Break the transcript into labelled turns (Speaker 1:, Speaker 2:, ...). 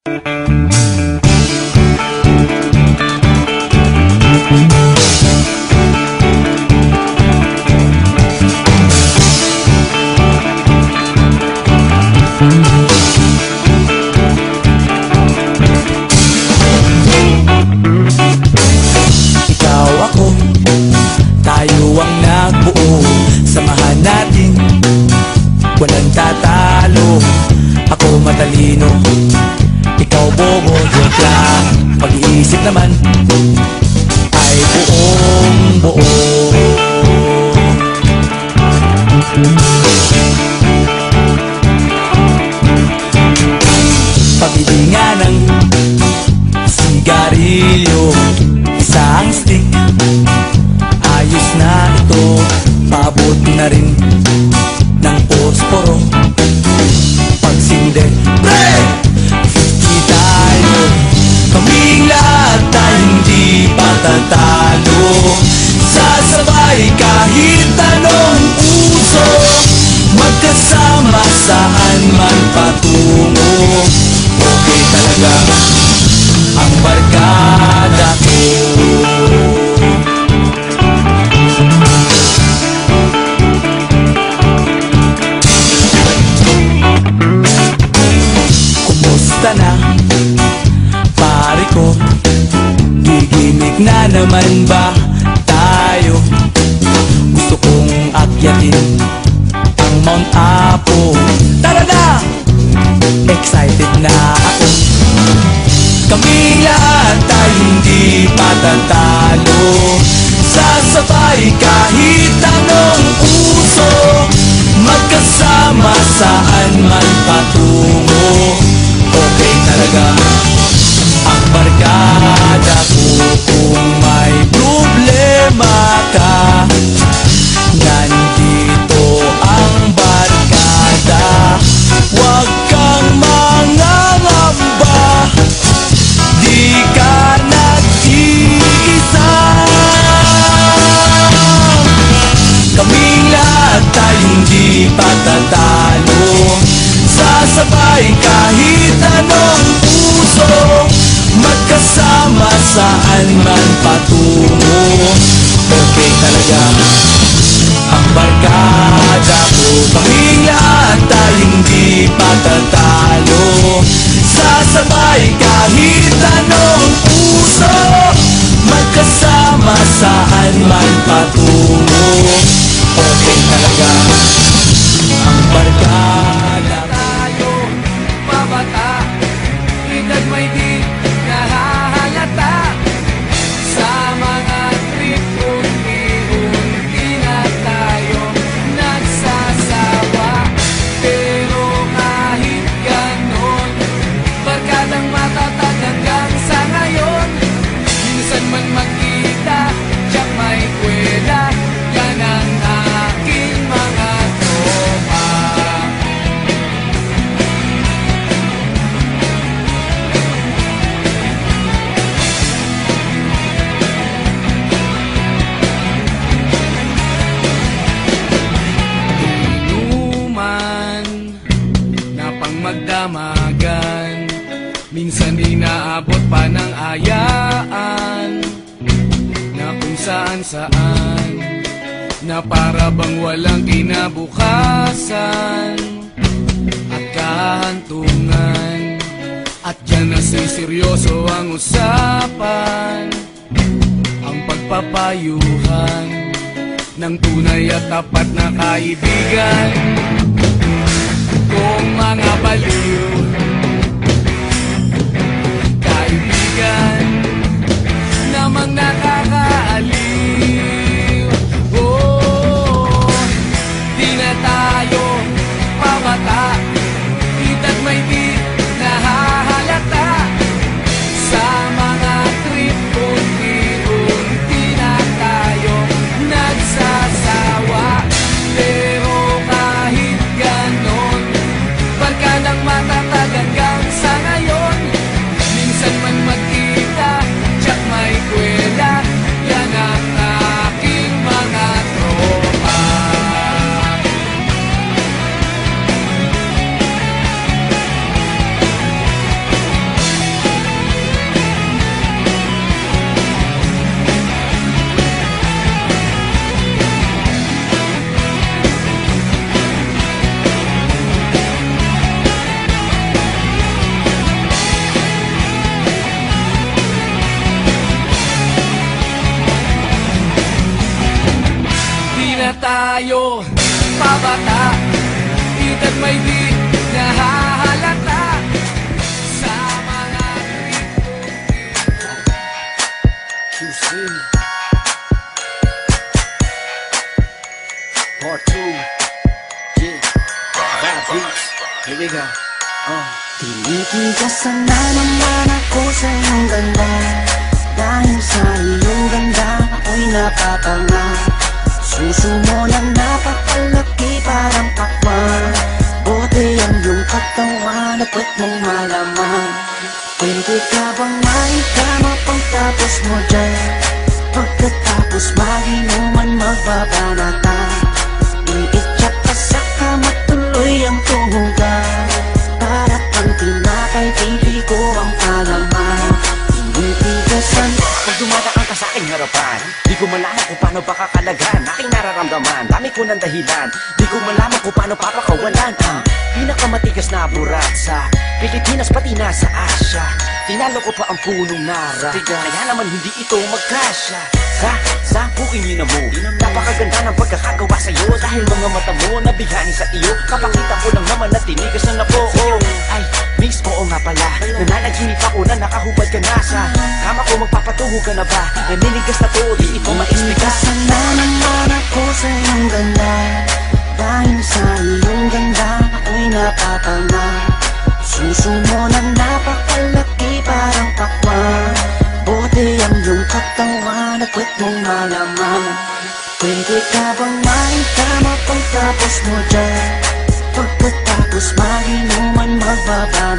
Speaker 1: Ikaw ako, tayo ang nagbuo. Samahan natin, walang tatalo. Ako matalino, ikaw bobo. Joke lang, pag-iisip naman ay buong buo. Pag-ibingan ng sigarilyo, isang stick, ayos na ito. Paabot na rin ng posporo. Pagsinde, pre! 50 tayo, kaming lahat tayo hindi patatalo. Sasabay kahit anong uso, magkasama saan man patungo. Okay talaga ang barkada ko. Kumusta na, pare ko? Gigimik na naman ba tayo? Gusto kong akyatin ang Mount Apo. Tara na! Excited na ako. Kaming lahat tayo hindi patatalo. Sasabay kahit anong uso, magkasama saan man patungo. Okay talaga ang barkada ko. Kung may problema ka, nandito ang barkada. Huwag kang mangangamba, di ka nag-iisa. Kaming lahat tayo hindi patatalo. Sasabay kahit anong puso, magkasama saan man patungo. Okay talaga ang barkada ko. Kaming lahat tayo hindi patatalo. Sasabay kahit anong puso, magkasama saan man patungo. Okay talaga ang barkada.
Speaker 2: Tayo, mabata, edad may di nahahalata. Sa mga trip, unti-unti na tayo nagsasawa. Pero kahit ganon, barkadang matatag hanggang sa ngayon. Minsan man magkita, tiyak may kwela, yan ang aking mga tropa. Inuman na pang magdamagan, minsan inaabot pa ng ayaan, na kung saan-saan, na para bang walang kinabukasan at kahantungan. At dyan na seryoso ang usapan, ang pagpapayuhan ng tunay at tapat na kaibigan. Kung mga baliw, kaibigan namang nakakaaliw. Oh, di na tayo pabata, edad may di nahahalata. Sa mga trip, unti-unti na tayo nagsasawa. Pero kahit ganon, barkadang matatag may di nahahalata sa mga
Speaker 1: QC Part 2. Yeah, bad beats. Here we go.
Speaker 3: Tinitigasan na naman ako sa iyong ganda. Dahil sa iyong ganda ako'y napatanga. Suso mo na napakalaki parang pakwan. Buti ang iyong katawan at puwet mong malaman. Pwede ka bang maikama pagtapos mo dyan? Pagkatapos maginuman magbabanata. Iitsak ka sa kama tuloy ang tumugan. Para pang tinapay pipi ko ang palaman. Tinitigasan
Speaker 4: Pag dumadaan ka sa aking harapan, di ko malaman kung paano pakakalaghan aking nararamdaman. Dami ko ng dahilan, di ko malaman kung paano papakawalan ang pinakamatigas na burat sa Pilipinas pati na sa Asya. Tinalo ko pa ang punong nara, kaya naman hindi ito magkasya. Sa buking ina mo, napakaganda ng pagkakagawa sa'yo. Dahil mga mata mo nabigani sa iyo, kapakita ko lang naman na tinigas ng napo. Ay, miss, oo nga pala, nananaginip ako na nakahubad ka na sa kama ko. Magpapatungo ka na ba? Naninigas na to, di ito maexplika.
Speaker 3: Tinitigasan na naman ako sa iyong ganda. Dahil sa iyong ganda ako'y napatanga. Suso mo na napakalaki parang pakwan. Buti ang iyong katawan at puwet mong malaman. Pwede ka bang maikama pagtapos mo dyan? Pagkatapos maginuman magbaba